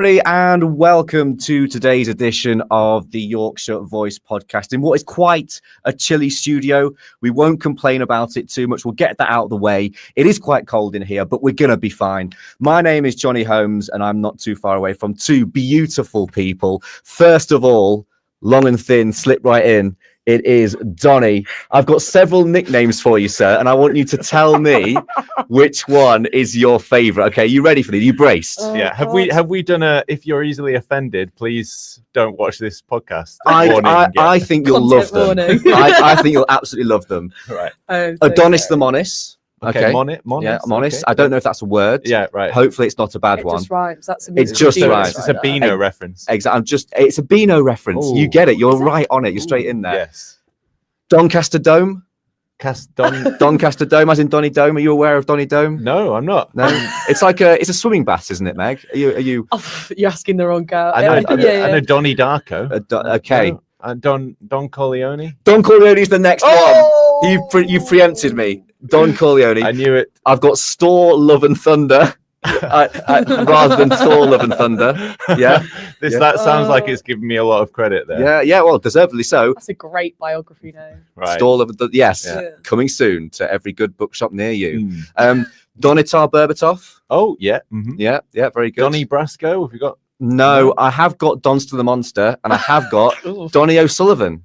And welcome to today's edition of the Yorkshire Voice podcast in what is quite a chilly studio. We won't complain about it too much. We'll get that out of the way. It is quite cold in here, but we're going to be fine. My name is Johnny Holmes, and I'm not too far away from two beautiful people. First of all, long and thin, slip right in. It is Donny. I've got several nicknames for you, sir, and I want you to tell me which one is your favourite. Okay, you ready for these? You braced? Yeah. Have we done a? If you're easily offended, please don't watch this podcast. I think you'll love them. I think you'll absolutely love them. Right. Adonis the Monis. Okay. Monis. Yeah, Monis. Okay. I don't know if that's a word. Yeah, right. Hopefully, it's not a bad one. It just rhymes. That's It just rhymes. It's a Beano reference. Exactly. It's a Beano reference. Ooh. You get it. You're right on it. You're straight in there. Yes. Doncaster Dome. Don. Doncaster Dome, as in Donny Dome. Are you aware of Donny Dome? No, I'm not. No. It's like it's a swimming bath, isn't it, Meg? Are you? Oh, you're asking the wrong girl. I know. I Yeah. know Donnie Darko. Okay. No, Don Corleone. Don Corleone's the next one. You preempted me. Don Corleone. I knew it. I've got Store, Love and Thunder. Rather than Thor, Love and Thunder. Yeah. That sounds like it's giving me a lot of credit there. Yeah. Well, deservedly so. That's a great biography name. Right. Store, Love and Thunder. Yes. Yeah. Coming soon to every good bookshop near you. Donitar Berbatov. Oh, yeah. Mm-hmm. Yeah. Very good. Donny Brasco. Have you got? No, I have got Donster the Monster, and I have got Donny O'Sullivan,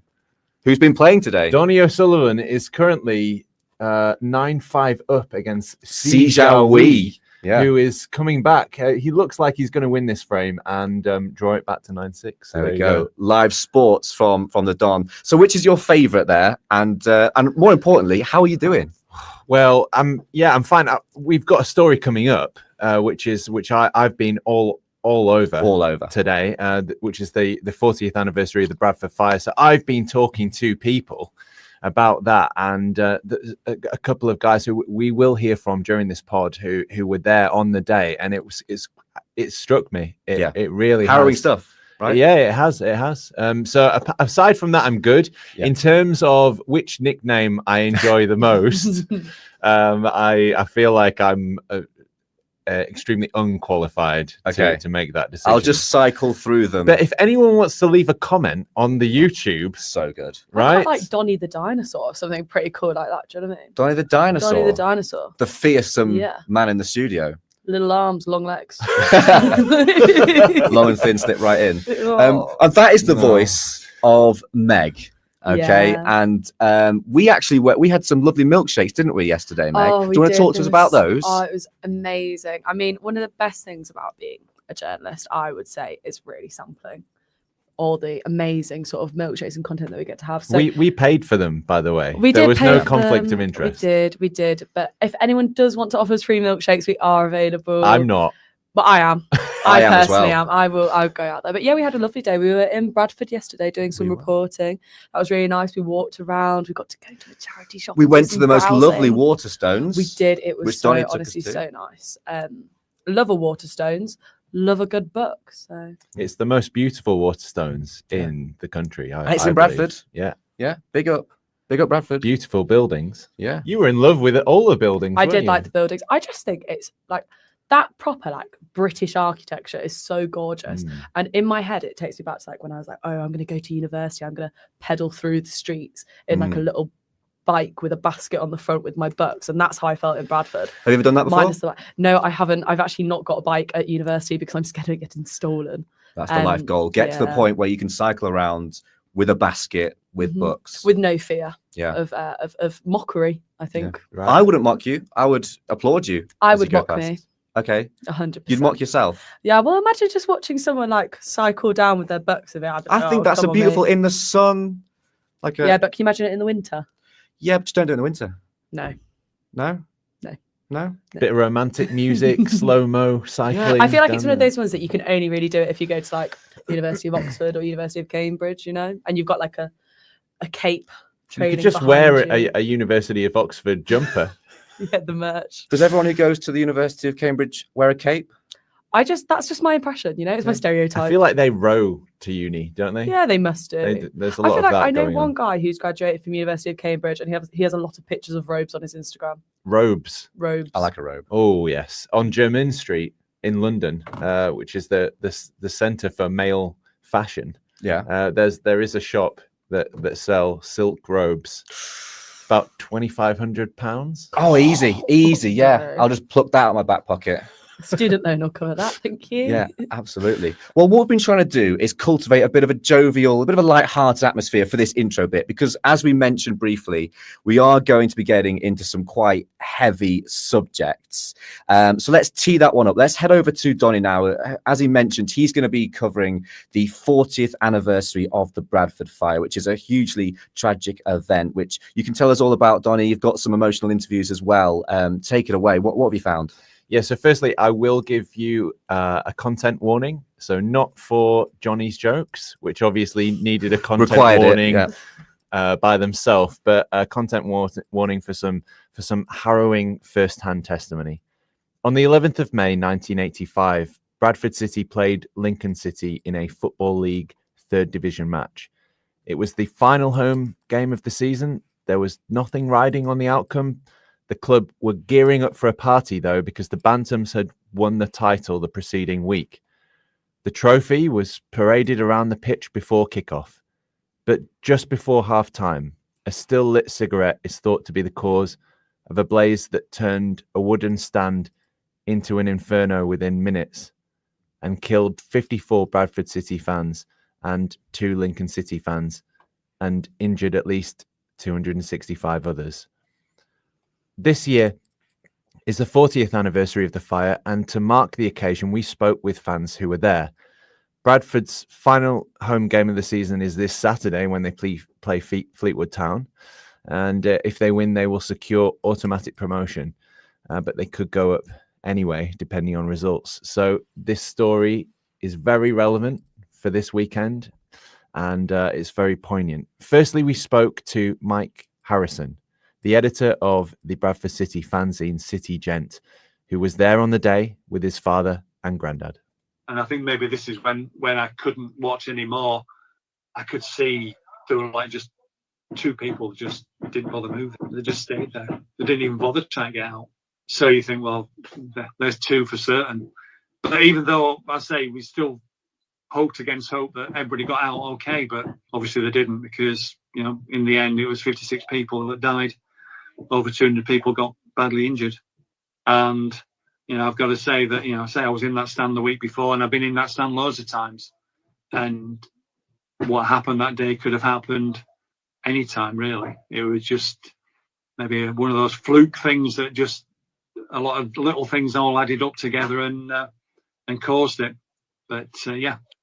who's been playing today. Donny O'Sullivan is currently 9-5 up against Si Zhao Wei. Yeah. Who is coming back. He looks like he's going to win this frame and draw it back to 9-6. So there we go. Live sports from the Don. So which is your favourite there? And more importantly, how are you doing? Well, I'm fine. We've got a story coming up, which I've been all over today, which is the 40th anniversary of the Bradford fire. So I've been talking to people about that, and a couple of guys who we will hear from during this pod who were there on the day, and it struck me. It really harrowing has. Stuff, right? Yeah, it has. So aside from that, I'm good. Yeah. In terms of which nickname I enjoy the most, I feel like I'm extremely unqualified to make that decision. I'll just cycle through them. But if anyone wants to leave a comment on the YouTube, so good, right? Like Donny the Dinosaur or something pretty cool like that. Do you know what I mean? Donny the Dinosaur. Donny the Dinosaur. The fearsome man in the studio. Little arms, long legs. Long and thin, slip right in. And that is the voice of Meg. Okay, yeah. And we had some lovely milkshakes, didn't we, yesterday, Meg? Oh, do you want to talk to us about those? Oh, it was amazing. I mean, one of the best things about being a journalist, I would say, is really sampling all the amazing sort of milkshakes and content that we get to have. So we paid for them, by the way. There was no conflict of interest. We did. But if anyone does want to offer us free milkshakes, we are available. I'm not. But I am. I personally am. I'll go out there. But yeah, we had a lovely day. We were in Bradford yesterday doing some reporting. That was really nice. We walked around. We got to go to a charity shop. We went to the most lovely Waterstones. We did. It was so honestly so nice. Love a Waterstones. Love a good book. So it's the most beautiful Waterstones in the country. It's in Bradford. Yeah. Big up Bradford. Beautiful buildings. Yeah. You were in love with all the buildings. I did like the buildings. I just think it's like that proper like British architecture is so gorgeous. And in my head, it takes me back to like when I was like, oh, I'm going to go to university. I'm going to pedal through the streets in like a little bike with a basket on the front with my books, and that's how I felt in Bradford. Have you ever done that before? No, I haven't. I've actually not got a bike at university because I'm scared of it getting stolen. That's the life goal. Get to the point where you can cycle around with a basket with books, with no fear of mockery. I think right. I wouldn't mock you. I would applaud you. I would mock me. Okay, 100%. You'd mock yourself. Yeah, well, imagine just watching someone like cycle down with their books of it. I think that's a beautiful in the sun. But can you imagine it in the winter? Yeah, but just don't do it in the winter. No. Bit of romantic music, slow-mo cycling. I feel like it's one of those ones that you can only really do it if you go to like University of Oxford or University of Cambridge, and you've got like a cape. You could just wear a University of Oxford jumper. Yeah, the merch. Does everyone who goes to the University of Cambridge wear a cape? That's just my impression, it's my stereotype. I feel like they row to uni, don't they? Yeah, they must do. There's a lot of that. I know one guy who's graduated from University of Cambridge, and he has a lot of pictures of robes on his Instagram. Robes. I like a robe. Oh yes, on Jermyn Street in London, which is the centre for male fashion. Yeah. There is a shop that sell silk robes, about £2,500. Oh, easy. Yeah, no. I'll just pluck that out of my back pocket. Student loan will cover that, thank you. Yeah, absolutely. Well, what we've been trying to do is cultivate a bit of a jovial, a bit of a light-hearted atmosphere for this intro bit, because as we mentioned briefly, we are going to be getting into some quite heavy subjects. So let's tee that one up. Let's head over to Donny now. As he mentioned, he's going to be covering the 40th anniversary of the Bradford fire, which is a hugely tragic event, which you can tell us all about, Donny. You've got some emotional interviews as well. Take it away. What have you found? Yeah, so firstly, I will give you a content warning. So not for Johnny's jokes, which obviously needed a content warning by themselves, but a content warning for some harrowing first-hand testimony. On the 11th of May, 1985, Bradford City played Lincoln City in a Football League third division match. It was the final home game of the season. There was nothing riding on the outcome. The club were gearing up for a party, though, because the Bantams had won the title the preceding week. The trophy was paraded around the pitch before kickoff. But just before half-time, a still-lit cigarette is thought to be the cause of a blaze that turned a wooden stand into an inferno within minutes and killed 54 Bradford City fans and 2 Lincoln City fans and injured at least 265 others. This year is the 40th anniversary of the fire, and to mark the occasion, we spoke with fans who were there. Bradford's final home game of the season is this Saturday when they play Fleetwood Town, and if they win, they will secure automatic promotion, but they could go up anyway, depending on results. So this story is very relevant for this weekend, and it's very poignant. Firstly, we spoke to Mike Harrison, the editor of the Bradford City fanzine City Gent, who was there on the day with his father and granddad. And I think maybe this is when I couldn't watch anymore. I could see there were like just 2 people just didn't bother moving. They just stayed there. They didn't even bother trying to get out. So you think, well, there's 2 for certain. But even though, I say, we still hoped against hope that everybody got out okay, but obviously they didn't, because, in the end, it was 56 people that died. Over 200 people got badly injured. And, I've got to say that, I was in that stand the week before, and I've been in that stand loads of times. And what happened that day could have happened any time, really. It was just maybe one of those fluke things that just a lot of little things all added up together and caused it. But,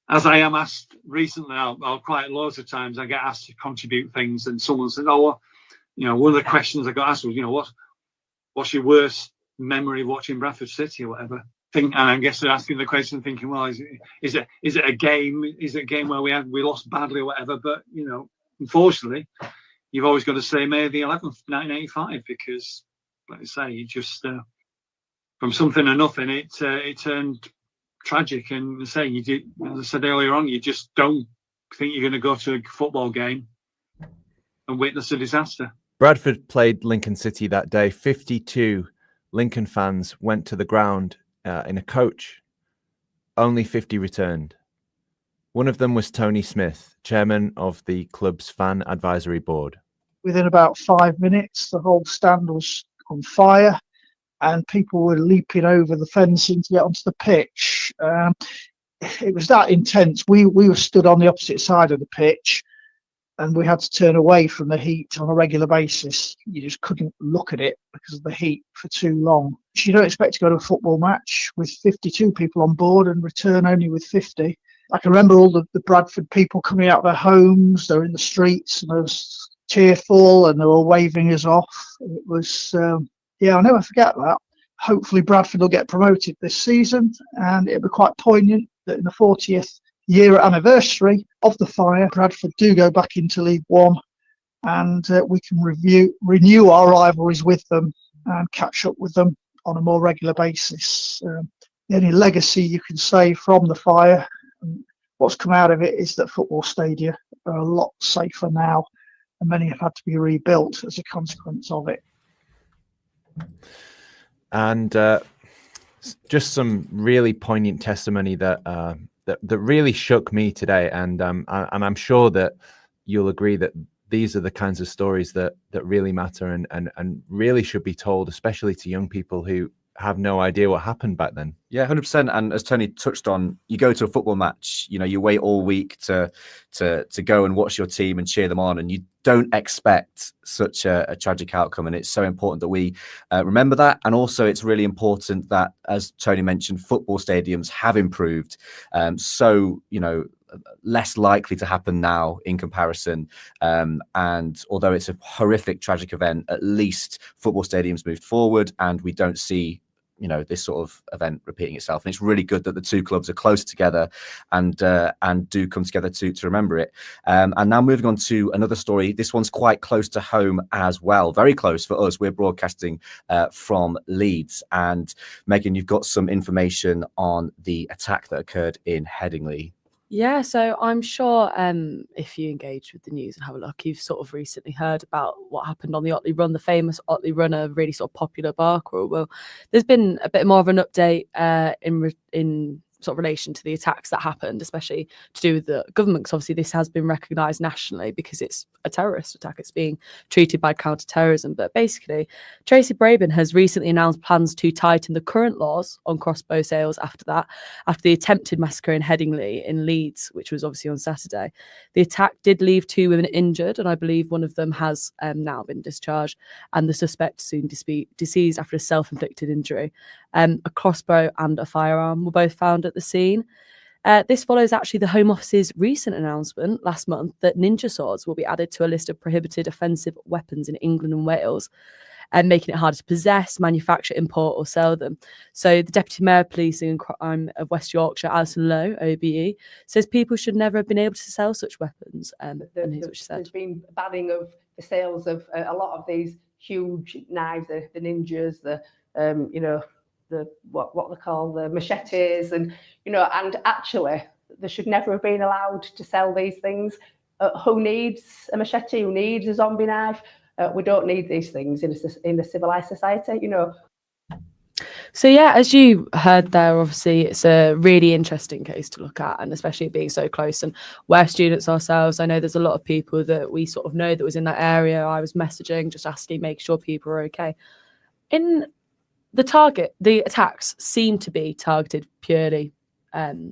as I am asked recently, quite loads of times I get asked to contribute things, and someone said, one of the questions I got asked was, what's your worst memory of watching Bradford City or whatever? And I guess they're asking the question thinking, well, is it a game? Is it a game where we lost badly or whatever? But, unfortunately, you've always got to say May the 11th, 1985, because, like I say, you just, from something to nothing, it turned tragic. And say, you did, as I said earlier on, you just don't think you're going to go to a football game and witness a disaster. Bradford played Lincoln City that day. 52 Lincoln fans went to the ground in a coach. Only 50 returned. One of them was Tony Smith, chairman of the club's fan advisory board. Within about 5 minutes, the whole stand was on fire and people were leaping over the fencing to get onto the pitch. It was that intense. We were stood on the opposite side of the pitch, and we had to turn away from the heat on a regular basis. You just couldn't look at it because of the heat for too long. You don't expect to go to a football match with 52 people on board and return only with 50. I can remember all the Bradford people coming out of their homes. They were in the streets and they were tearful and they were waving us off. It was, I'll never forget that. Hopefully Bradford will get promoted this season, and it'll be quite poignant that in the 40th year anniversary of the fire, Bradford do go back into League One, and we can renew our rivalries with them and catch up with them on a more regular basis. The only legacy you can say from the fire, and what's come out of it, is that football stadia are a lot safer now, and many have had to be rebuilt as a consequence of it. And just some really poignant testimony that that really shook me today, and I'm sure that you'll agree that these are the kinds of stories that really matter and really should be told, especially to young people who have no idea what happened back then. Yeah, 100%. And as Tony touched on, you go to a football match, you know, you wait all week to go and watch your team and cheer them on, and you don't expect such a tragic outcome. And it's so important that we remember that. And also it's really important that, as Tony mentioned, football stadiums have improved. So, you know, less likely to happen now in comparison. And although it's a horrific, tragic event, at least football stadiums moved forward and we don't see, you know, this sort of event repeating itself. And it's really good that the two clubs are closer together and do come together to remember it. And now moving on to another story. This one's quite close to home as well. Very close for us. We're broadcasting from Leeds. And Megan, you've got some information on the attack that occurred in Headingley. Yeah, so I'm sure if you engage with the news and have a look, you've sort of recently heard about what happened on the Otley Run, the famous Otley Run, a really sort of popular bar crawl. Well, there's been a bit more of an update in sort of relation to the attacks that happened, especially to do with the government, because obviously this has been recognised nationally because it's a terrorist attack. It's being treated by counter-terrorism. But basically, Tracy Brabin has recently announced plans to tighten the current laws on crossbow sales after the attempted massacre in Headingley in Leeds, which was obviously on Saturday. The attack did leave 2 women injured, and I believe one of them has now been discharged, and the suspect soon deceased after a self-inflicted injury. A crossbow and a firearm were both found at the scene. This follows actually the Home Office's recent announcement last month that ninja swords will be added to a list of prohibited offensive weapons in England and Wales, and making it harder to possess, manufacture, import or sell them. So the Deputy Mayor of Policing and Crime of West Yorkshire, Alison Lowe, OBE, says people should never have been able to sell such weapons. And here's what she said. There's been banning of the sales of a lot of these huge knives, the ninjas, the what they call the machetes, and and actually they should never have been allowed to sell these things. Who needs a machete? Who needs a zombie knife? We don't need these things in a civilized society, So yeah, as you heard there, obviously it's a really interesting case to look at, and especially being so close. And we're students ourselves. I know there's a lot of people that we sort of know that was in that area. I was messaging, just asking, make sure people are okay. The attacks seem to be targeted purely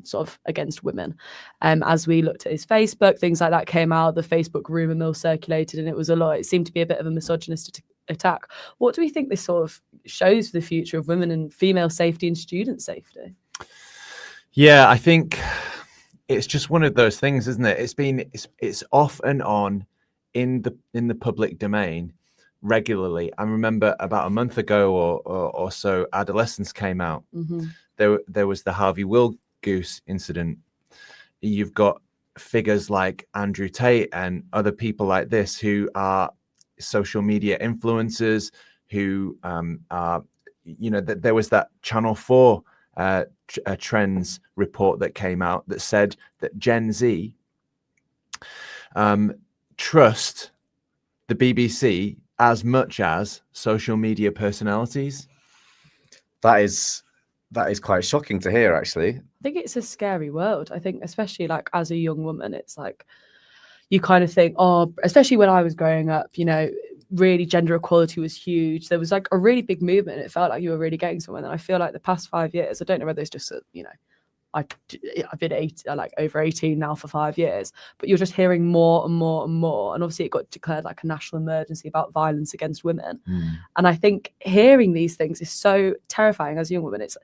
sort of against women. As we looked at his Facebook, things like that came out, the Facebook rumour mill circulated, and it seemed to be a bit of a misogynistic attack. What do we think this sort of shows for the future of women and female safety and student safety? Yeah, I think it's just one of those things, isn't it? It's off and on in the public domain regularly. I remember about a month ago or so, Adolescence came out. Mm-hmm. There was the Harvey Wilgoose incident. You've got figures like Andrew Tate and other people like this who are social media influencers who are, there was that Channel 4 trends report that came out that said that Gen Z trust the BBC as much as social media personalities. That is quite shocking to hear, actually. I think it's a scary world. I think, especially like as a young woman, it's like you kind of think, especially when I was growing up, really gender equality was huge. There was like a really big movement, and it felt like you were really getting somewhere. And I feel like the past 5 years, I don't know whether it's just I've been over 18 now for 5 years, but you're just hearing more and more and more. And obviously it got declared like a national emergency about violence against women. And I think hearing these things is so terrifying as a young woman. It's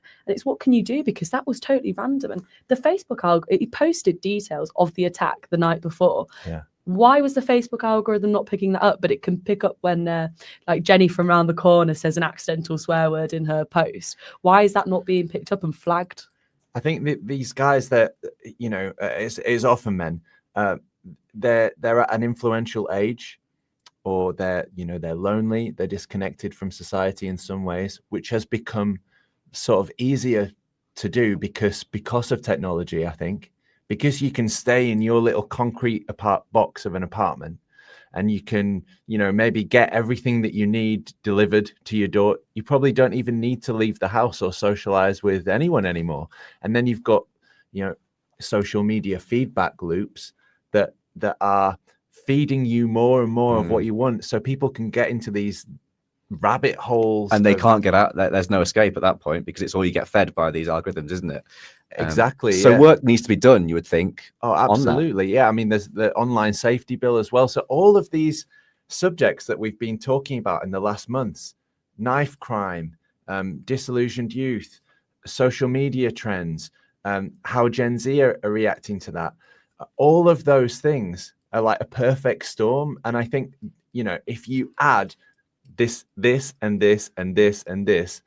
what can you do? Because that was totally random. And the Facebook algorithm, it posted details of the attack the night before. Yeah. Why was the Facebook algorithm not picking that up? But it can pick up when like Jenny from round the corner says an accidental swear word in her post. Why is that not being picked up and flagged? I think these guys that, is often men, they're at an influential age, or they're lonely, they're disconnected from society in some ways, which has become sort of easier to do because of technology, I think, because you can stay in your little concrete box of an apartment and you can, maybe get everything that you need delivered to your door. You probably don't even need to leave the house or socialize with anyone anymore. And then you've got, social media feedback loops that are feeding you more and more of what you want. So people can get into these rabbit holes, and they can't get out. There's no escape at that point, because it's all you get fed by these algorithms, isn't it? Exactly. So work needs to be done, you would think. Oh, absolutely. Yeah. I mean, there's the online safety bill as well. So all of these subjects that we've been talking about in the last months, knife crime, disillusioned youth, social media trends, how Gen Z are reacting to that. All of those things are like a perfect storm. And I think, if you add this and this and this and this,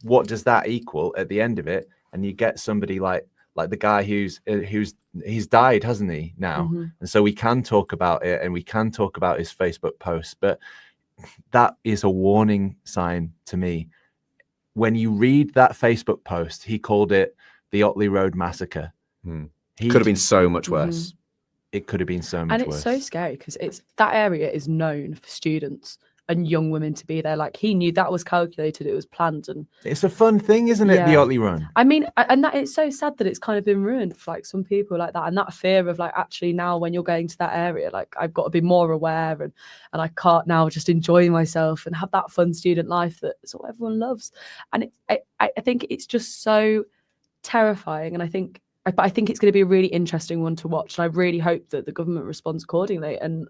what does that equal at the end of it? And you get somebody like the guy he's died, hasn't he, now? And so we can talk about it, and we can talk about his Facebook posts, but that is a warning sign to me. When you read that Facebook post, he called it the Otley Road Massacre. Could have been so much worse. It could have been so much worse. And it's so scary, because that area is known for students and young women to be there. Like, he knew that was calculated, it was planned, and it's a fun thing, isn't it? The Otley Run. I mean, and that it's so sad that it's kind of been ruined for like some people like that, and that fear of like, actually now when you're going to that area, like, I've got to be more aware, and I can't now just enjoy myself and have that fun student life that's what everyone loves. And I think it's just so terrifying, and I think it's going to be a really interesting one to watch, and I really hope that the government responds accordingly and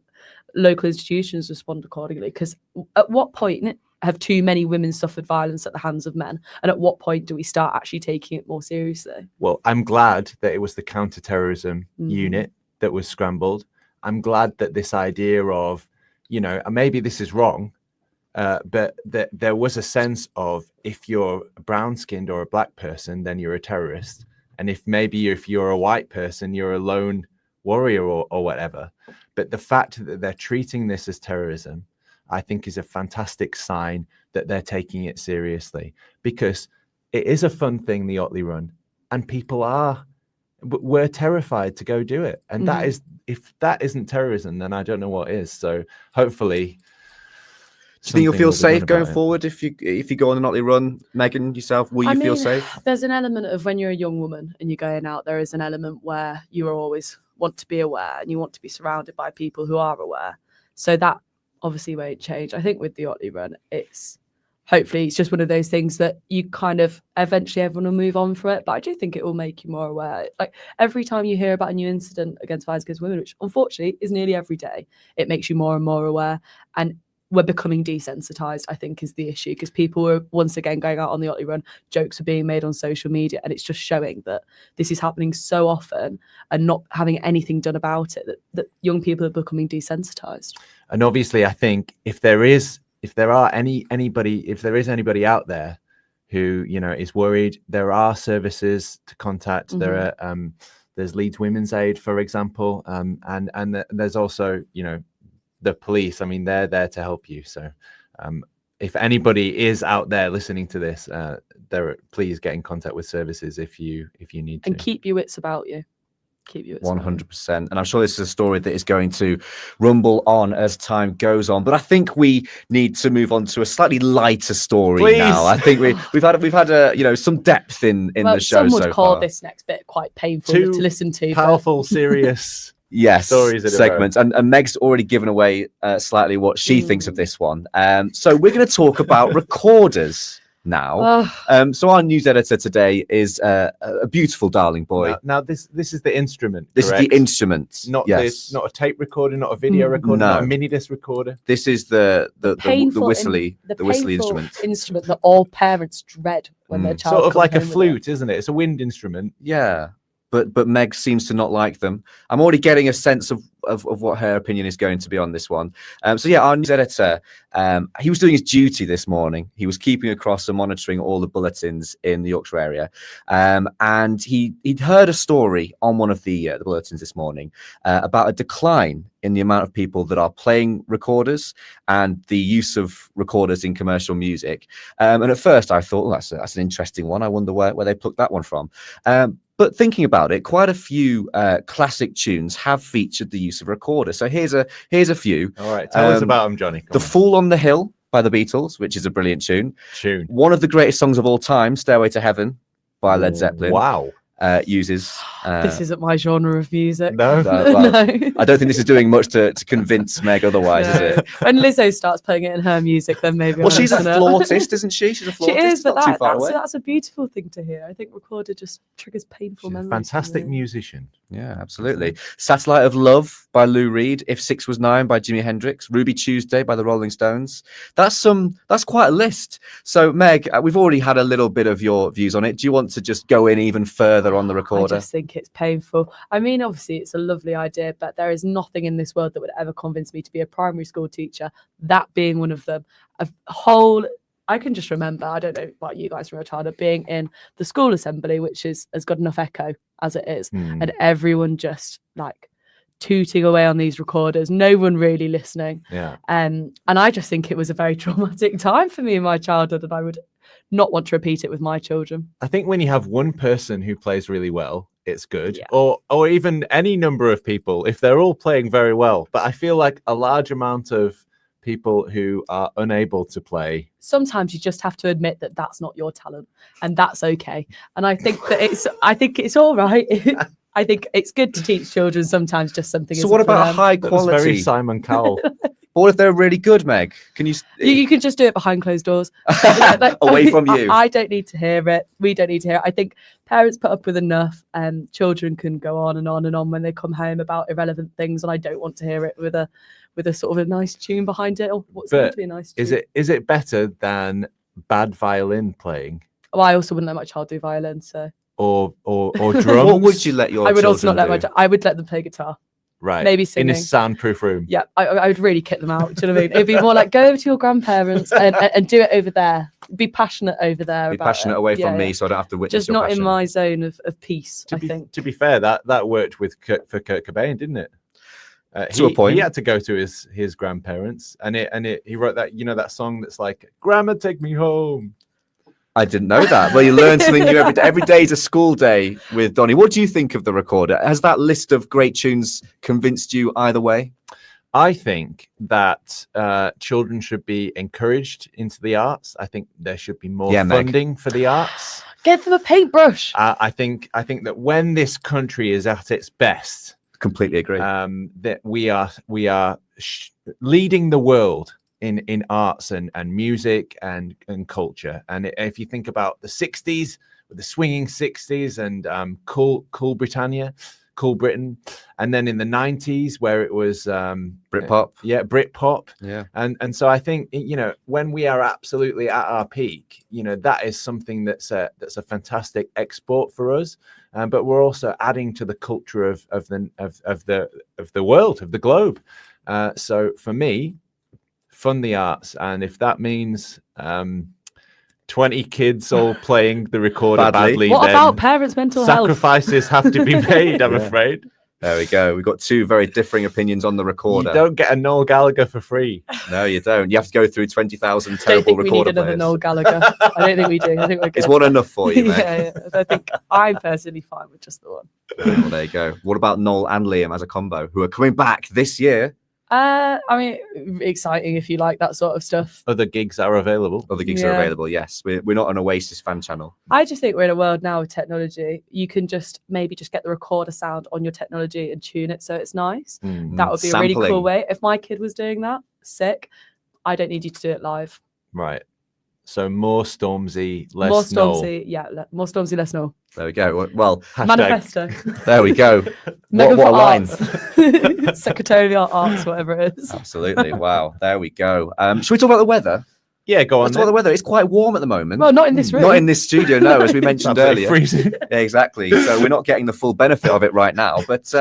local institutions respond accordingly, because at what point have too many women suffered violence at the hands of men, and at what point do we start actually taking it more seriously? Well, I'm glad that it was the counter-terrorism unit that was scrambled. I'm glad that this idea of, maybe this is wrong, but that there was a sense of, if you're brown-skinned or a black person, then you're a terrorist. And if you're a white person, you're a lone warrior or whatever. But the fact that they're treating this as terrorism, I think, is a fantastic sign that they're taking it seriously, because it is a fun thing, the Otley Run, and we're terrified to go do it. And that is, if that isn't terrorism, then I don't know what is. So hopefully. Do you think you'll feel safe going forward if you go on an Otley Run? Megan, yourself, will you feel safe? There's an element of, when you're a young woman and you're going out, there is an element where you always want to be aware, and you want to be surrounded by people who are aware. So that obviously won't change. I think with the Otley Run, hopefully it's just one of those things that you kind of, eventually everyone will move on from it. But I do think it will make you more aware. Like, every time you hear about a new incident against violence against women, which unfortunately is nearly every day, it makes you more and more aware. And we're becoming desensitized, I think, is the issue, because people are once again going out on the Otley Run, jokes are being made on social media, and it's just showing that this is happening so often and not having anything done about it, that young people are becoming desensitized. And obviously, I think if there is anybody out there who, is worried, there are services to contact. There are there's Leeds Women's Aid, for example, and there's also, the police. I mean, they're there to help you. So if anybody is out there listening to this, please get in contact with services if you need to. And keep your wits about you. Keep you 100%. And I'm sure this is a story that is going to rumble on as time goes on. But I think we need to move on to a slightly lighter story now. I think we've had some depth in the show. Some would so call far. This next bit quite painful to listen to. Powerful, serious. Yes, stories segments, and Meg's already given away slightly what she thinks of this one. So we're going to talk about recorders now. So our news editor today is a beautiful darling boy. Now this is the instrument. This is the instrument, not a tape recorder, not a video recorder, not a mini disc recorder. This is the whistly instrument that all parents dread when their child sort of like a flute, isn't it? It's a wind instrument. Yeah. But Meg seems to not like them. I'm already getting a sense of what her opinion is going to be on this one. So yeah, our news editor, he was doing his duty this morning. He was keeping across and monitoring all the bulletins in the Yorkshire area. And he'd heard a story on one of the bulletins this morning about a decline in the amount of people that are playing recorders and the use of recorders in commercial music. And at first I thought, that's an interesting one. I wonder where they plucked that one from. But thinking about it, quite a few classic tunes have featured the use of recorder. So here's a few. All right, tell us about them, Johnny. The Fool on the Hill by the Beatles, which is a brilliant tune. Tune. One of the greatest songs of all time, Stairway to Heaven by Led Zeppelin. Wow. Uses. This isn't my genre of music. No. Well, No. I don't think this is doing much to convince Meg otherwise, is it? When Lizzo starts playing it in her music, then maybe. Well, I'll she's a listen it. flautist, isn't she? She's a She flautist. is, but not too far away. that's a beautiful thing to hear. I think recorder just triggers painful She's a memories. fantastic for me. musician. Yeah, absolutely. Satellite of Love by Lou Reed. If 6 Was 9 by Jimi Hendrix. Ruby Tuesday by the Rolling Stones. That's quite a list. So Meg, we've already had a little bit of your views on it. Do you want to just go in even further on the recorder? I just think it's painful. I mean, obviously it's a lovely idea, but there is nothing in this world that would ever convince me to be a primary school teacher, that being one of them. I can just remember, I don't know about you guys from your childhood, being in the school assembly, which has got enough echo as it is, and everyone just like tooting away on these recorders, no one really listening. Yeah. And I just think it was a very traumatic time for me in my childhood, and I would not want to repeat it with my children. I think when you have one person who plays really well, it's good. Yeah. Or even any number of people, if they're all playing very well. But I feel like a large amount of people who are unable to play. Sometimes you just have to admit that that's not your talent, and that's okay. And I think that it's all right. I think it's good to teach children sometimes just something. So what about high That was quality? very Simon Cowell. But what if they're really good, Meg? Can you? You can just do it behind closed doors. Away from you. I don't need to hear it. We don't need to hear it. I think parents put up with enough, and children can go on and on and on when they come home about irrelevant things, and I don't want to hear it with a sort of a nice tune behind it, or what's going to be a nice tune. Is it better than bad violin playing? Oh, I also wouldn't let my child do violin, so. Or drums? What would you let your I would also children not let do? I would let them play guitar. Right. Maybe singing. In a soundproof room. Yeah, I would really kick them out. Do you know what I mean? It'd be more like go over to your grandparents and do it over there. Be passionate over there. Be about passionate it. away from Yeah, me, yeah. so I don't have to witness Just your not passion. in my zone of peace. I think. To be fair, that worked with for Kurt Cobain, didn't it? To a point. He had to go to his grandparents, and he wrote that that song that's like, "Grandma, take me home." I didn't know that. Well, you learn something new every day. Every day is a school day with Donny. What do you think of the recorder? Has that list of great tunes convinced you either way? I think that children should be encouraged into the arts. I think there should be more funding for the arts. Give them a paintbrush. I think that when this country is at its best, completely agree. That we are leading the world in arts and music and culture. And if you think about the 60s, with the swinging 60s and cool Britannia, Cool Britain, and then in the 90s where it was Britpop. Britpop. Yeah. And so I think when we are absolutely at our peak, that is something that's a fantastic export for us. But we're also adding to the culture of the world, of the globe. So for me, fund the arts, and if that means 20 kids all playing the recorder badly, what then about parents' mental health? Sacrifices have to be made, I'm afraid. There we go. We've got two very differing opinions on the recorder. You don't get a Noel Gallagher for free. No, you don't. You have to go through 20,000 I don't terrible think we need recorder another players. Noel Gallagher. I don't think we do. I think we're good. Is one enough for you, Meg? yeah. I think I'm personally fine with just the one. Well, there you go. What about Noel and Liam as a combo, who are coming back this year? I mean, exciting if you like that sort of stuff. Other gigs are available. Other gigs are available, yes. We're not an Oasis fan channel. I just think we're in a world now with technology. You can just maybe just get the recorder sound on your technology and tune it so it's nice. That would be a really cool way. If my kid was doing that, sick. I don't need you to do it live. Right. So more Stormzy, less Noel. More Stormzy, less Noel. There we go. Well, manifesto. There we go. Megan what a for line. Secretary of Arts, whatever it is. Absolutely. Wow. There we go. Should we talk about the weather? Yeah, go on. Let's talk about the weather. It's quite warm at the moment. Well, not in this room. Not in this studio, no, as we mentioned earlier. Freezing. Yeah, exactly. So we're not getting the full benefit of it right now. But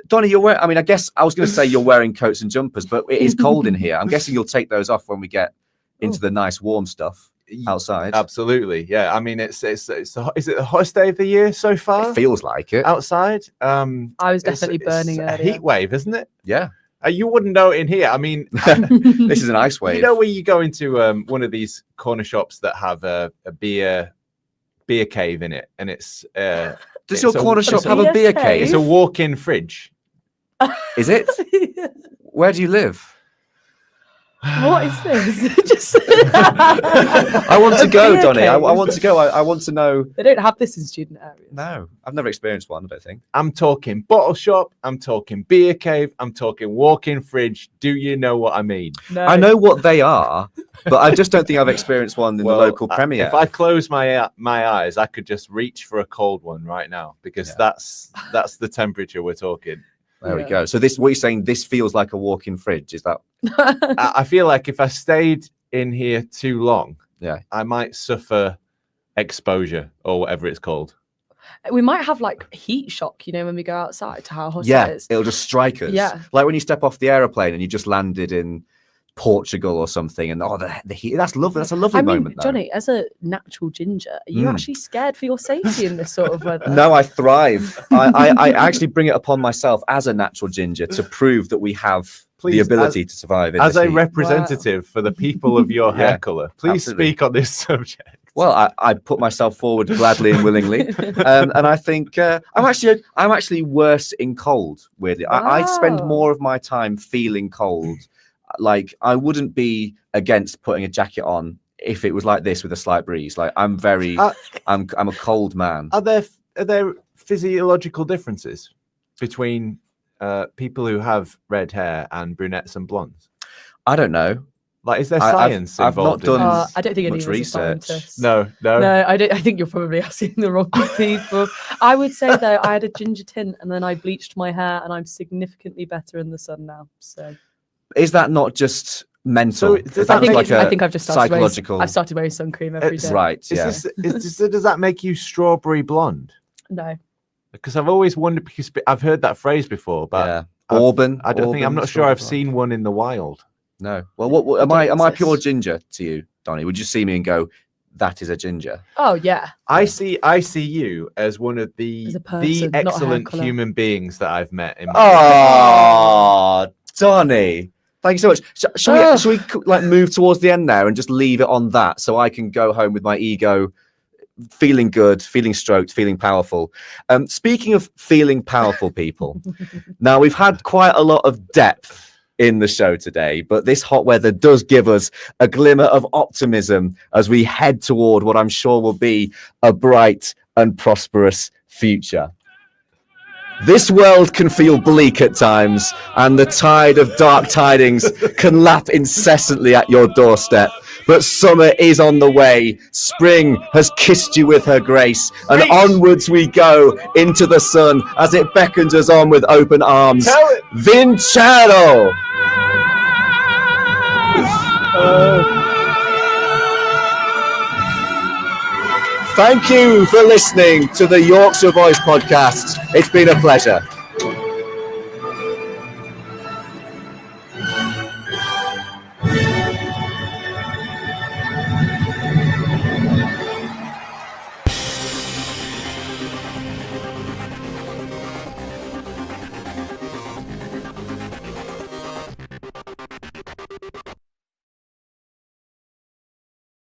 Donny, you're wearing, I guess I was going to say you're wearing coats and jumpers, but it is cold in here. I'm guessing you'll take those off when we get into the nice warm stuff outside. Absolutely. Yeah. I mean, is it the hottest day of the year so far? It feels like it. Outside. I was definitely burning a earlier. heat wave, isn't it? Yeah. You wouldn't know it in here. I mean, this is an ice wave. You know, when you go into one of these corner shops that have a beer beer cave in it, and it's. Does your corner shop have a beer beer cave? cave? It's a walk-in fridge. Is it? Where do you live? What is this? Just I want to A go, beer Donny. I cave? want to go. I want to know. They don't have this in student areas. No, I've never experienced one. I don't think. I'm talking bottle shop. I'm talking beer cave. I'm talking walk-in fridge. Do you know what I mean? No. I know what they are, but I just don't think I've experienced one in the local premiere. If I close my eyes, I could just reach for a cold one right now, because that's the temperature we're talking. There we go. So what you're saying, this feels like a walk-in fridge. Is that? I feel like if I stayed in here too long, Yeah. I might suffer exposure or whatever it's called. We might have like heat shock, when we go outside to how hot Yeah, it is. it'll just strike us. Yeah. Like when you step off the aeroplane and you just landed in Portugal or something, and the heat. That's lovely. That's a lovely moment, though. Johnny, as a natural ginger, are you actually scared for your safety in this sort of weather? No, I thrive. I actually bring it upon myself as a natural ginger to prove that we have the ability to survive in as this a heat. representative for the people of your hair color. Please absolutely. speak on this subject. Well, I put myself forward gladly and willingly, and I think I'm actually worse in cold. Weirdly, I spend more of my time feeling cold. Like I wouldn't be against putting a jacket on if it was like this with a slight breeze. Like I'm a cold man. Are there physiological differences between people who have red hair and brunettes and blondes? I don't know. Like, is there science I've not involved in done this? I don't think any much of us are research. scientists. No. No, I think you're probably asking the wrong people. I would say though, I had a ginger tint and then I bleached my hair, and I'm significantly better in the sun now. So, is that not just mental? So Is that I think I've just started psychological. I've started wearing sun cream every day. Right. Yeah. Does that make you strawberry blonde? No. Because I've always wondered, because I've heard that phrase before, but Yeah. Auburn. I don't think, I'm Auburn, not sure I've strawberry seen one in the wild. No. Well, what am I? don't Am I exist. pure ginger to you, Donny? Would you see me and go, "That is a ginger"? Oh yeah. I see you as one of the As a person, not a hair excellent colour. human beings that I've met in my Oh, Donny. Thank you so much. Shall we like move towards the end now and just leave it on that, so I can go home with my ego feeling good, feeling stroked, feeling powerful. Speaking of feeling powerful, people, now we've had quite a lot of depth in the show today, but this hot weather does give us a glimmer of optimism as we head toward what I'm sure will be a bright and prosperous future. This world can feel bleak at times, and the tide of dark tidings can lap incessantly at your doorstep. But summer is on the way. Spring has kissed you with her grace, and onwards we go into the sun as it beckons us on with open arms. Vincero! Thank you for listening to the Yorkshire Voice podcast. It's been a pleasure.